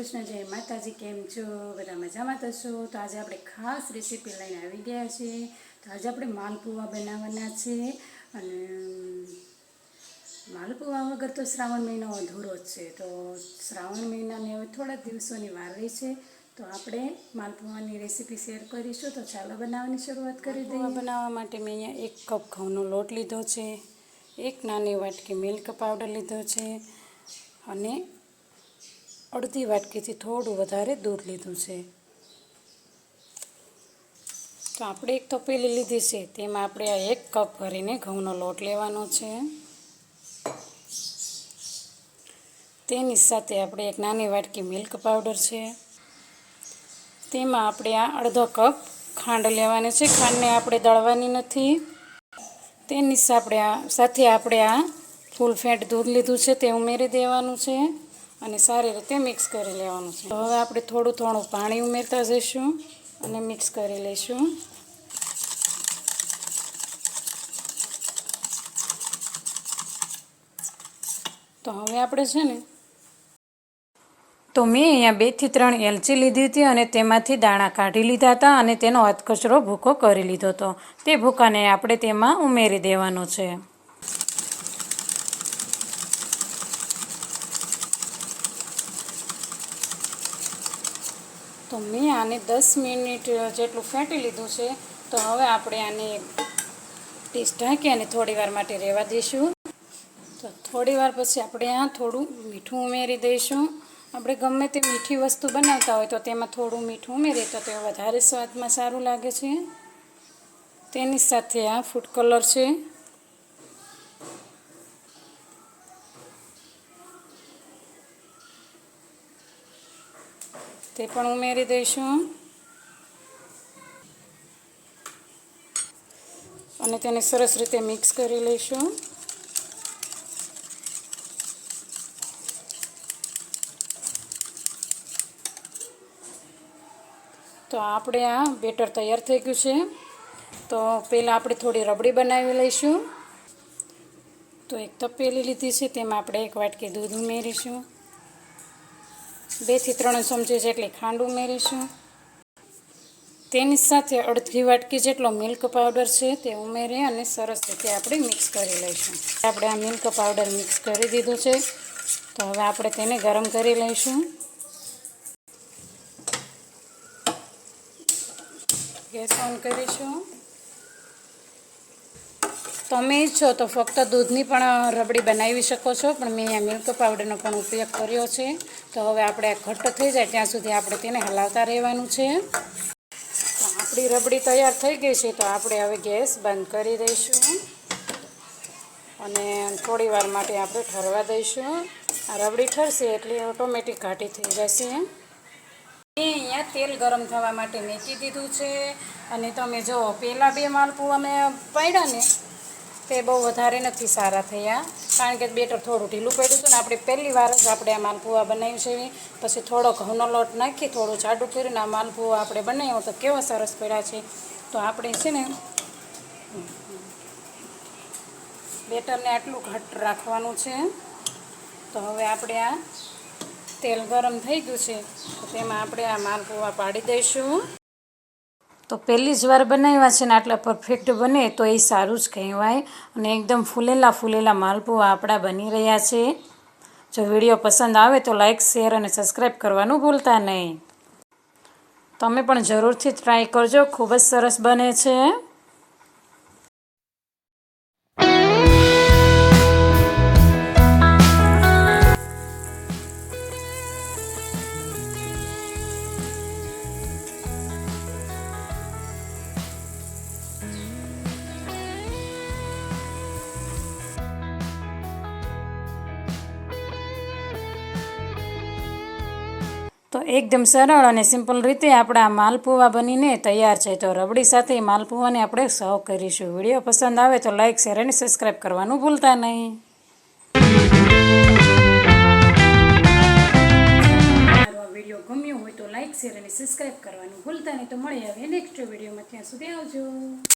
કૃષ્ણ, જય માતાજી। કેમ છો બધા? મજામાં થશો? તો આજે આપણે ખાસ રેસીપી લઈને આવી ગયા છીએ। તો આજે આપણે માલપુવા બનાવવાના છે અને માલપુવા વગર તો શ્રાવણ મહિનો અધૂરો જ છે। તો શ્રાવણ મહિનાની હવે થોડા દિવસોની વાર રહી છે, તો આપણે માલપુવાની રેસીપી શેર કરીશું। તો ચાલો બનાવવાની શરૂઆત કરી દઈએ। બનાવવા માટે મેં અહીંયા 1 કપ ઘઉંનો લોટ લીધો છે, 1 નાની વાટકી મિલ્ક પાવડર લીધો છે અને અડધી વાટકીથી થોડું વધારે દૂધ લીધું છે। તો આપણે 1 તપેલી લીધી છે, તેમાં આપણે આ 1 કપ ભરીને ઘઉંનો લોટ લેવાનો છે। તેની સાથે આપણે 1 નાની વાટકી મિલ્ક પાવડર છે, તેમાં આપણે આ અડધો કપ ખાંડ લેવાની છે। ખાંડને આપણે દળવાની નથી। તેની સાથે આપણે આ ફૂલ ફેટ દૂધ લીધું છે, તે ઉમેરી દેવાનું છે અને સારી રીતે મિક્સ કરી લેવાનું છે। તો હવે આપણે થોડું થોડું પાણી ઉમેરતા જઈશું અને મિક્સ કરી લઈશું। તો હવે આપણે છે ને, તો મેં અહીંયા 2 થી 3 એલચી લીધી હતી અને તેમાંથી દાણા કાઢી લીધા હતા અને તેનો અધકચરો ભૂકો કરી લીધો હતો। તે ભૂકાને આપણે તેમાં ઉમેરી દેવાનો છે। તો મેં આને 10 મિનિટ જેટલું ફેંટી લીધું છે। તો હવે આપણે આને ડીશ ઢાંકી અને થોડી વાર માટે રહેવા દઈશું। તો થોડી વાર પછી આપણે આ થોડું મીઠું ઉમેરી દઈશું। આપણે ગમે તે મીઠી વસ્તુ બનાવતા હોય તો તેમાં થોડું મીઠું ઉમેરીએ તો તે વધારે સ્વાદમાં સારું લાગે છે। તેની સાથે આ ફૂડ કલર છે, તે પણ ઉમેરી દઈશું અને તેને સરસ રીતે મિક્સ કરી લઈશું। તો આપણે આ બેટર તૈયાર થઈ ગયું છે। તો પહેલાં આપણે થોડી રબડી બનાવી લઈશું। તો 1 તપેલી લીધી છે, તેમાં આપણે 1 વાટકી દૂધ ઉમેરીશું, 2 થી 3 ચમચી જેટલી ખાંડ ઉમેરીશું, તેની સાથે અડધી વાટકી જેટલો મિલ્ક પાવડર છે તે ઉમેરી અને સરસ રીતે આપણે મિક્સ કરી લઈશું। આપણે આ મિલ્ક પાવડર મિક્સ કરી દીધું છે। તો હવે આપણે તેને ગરમ કરી લઈશું। ગેસ ઓન કરીશું। તમે ઈચ્છો તો ફક્ત દૂધની પણ રબડી બનાવી શકો છો, પણ મેં અહીંયા મિલ્ક પાવડરનો પણ ઉપયોગ કર્યો છે। તો હવે આપણે આ ઘટ્ટ થઈ જાય ત્યાં સુધી આપણે તેને હલાવતા રહેવાનું છે। તો આપણી રબડી તૈયાર થઈ ગઈ છે। તો આપણે હવે ગેસ બંધ કરી દઈશું અને થોડી વાર માટે આપણે ઠરવા દઈશું। આ રબડી ઠરશે એટલે ઓટોમેટિક ઘાટી થઈ જશે। અહીંયા તેલ ગરમ થવા માટે મૂકી દીધું છે અને તમે જો પહેલાં 2 માલપુઆ મેં પાડ્યા ને, તે બહુ વધારે નથી સારા થયા, કારણ કે બેટર થોડું ઢીલું પડ્યું હતું ને। આપણે પહેલી વાર જ આપણે આ માલપુઆ બનાવ્યું છે, પછી થોડો ઘઉંનો લોટ નાખી થોડું જાડું કરીને આ માલપુઆ આપણે બનાવ્યો તો કેવા સરસ પડ્યા છે। તો આપણે છે ને બેટરને આટલું ઘટ્ટ રાખવાનું છે। તો હવે આપણે આ તેલ ગરમ થઈ ગયું છે, તો તેમાં આપણે આ માલપુઆ પાડી દઈશું। તો પહેલી જ વાર બનાવ્યા છે ને આટલા પરફેક્ટ બને તો એ સારું જ કહેવાય અને એકદમ ફૂલેલા માલપુઆ આપણા બની રહ્યા છે। જો વિડીયો પસંદ આવે તો લાઇક, શેર અને સબસ્ક્રાઈબ કરવાનું ભૂલતા નહીં। તમે પણ જરૂરથી ટ્રાય કરજો, ખૂબ જ સરસ બને છે। તો એકદમ સરળ અને સિમ્પલ રીતે આપણા માલપુઆ બનીને તૈયાર છે। તો રબડી સાથે માલપુઆને આપણે સર્વ કરીશું। વિડીયો પસંદ આવે તો લાઇક, શેર અને સબસ્ક્રાઈબ કરવાનું ભૂલતા નહીં। વિડીયો ગમ્યો હોય તો લાઇક, શેર અને સબસ્ક્રાઈબ કરવાનું ભૂલતા નહીં। તો મળીએ હવે નેક્સ્ટ વિડીયોમાં, ત્યાં સુધી આવજો।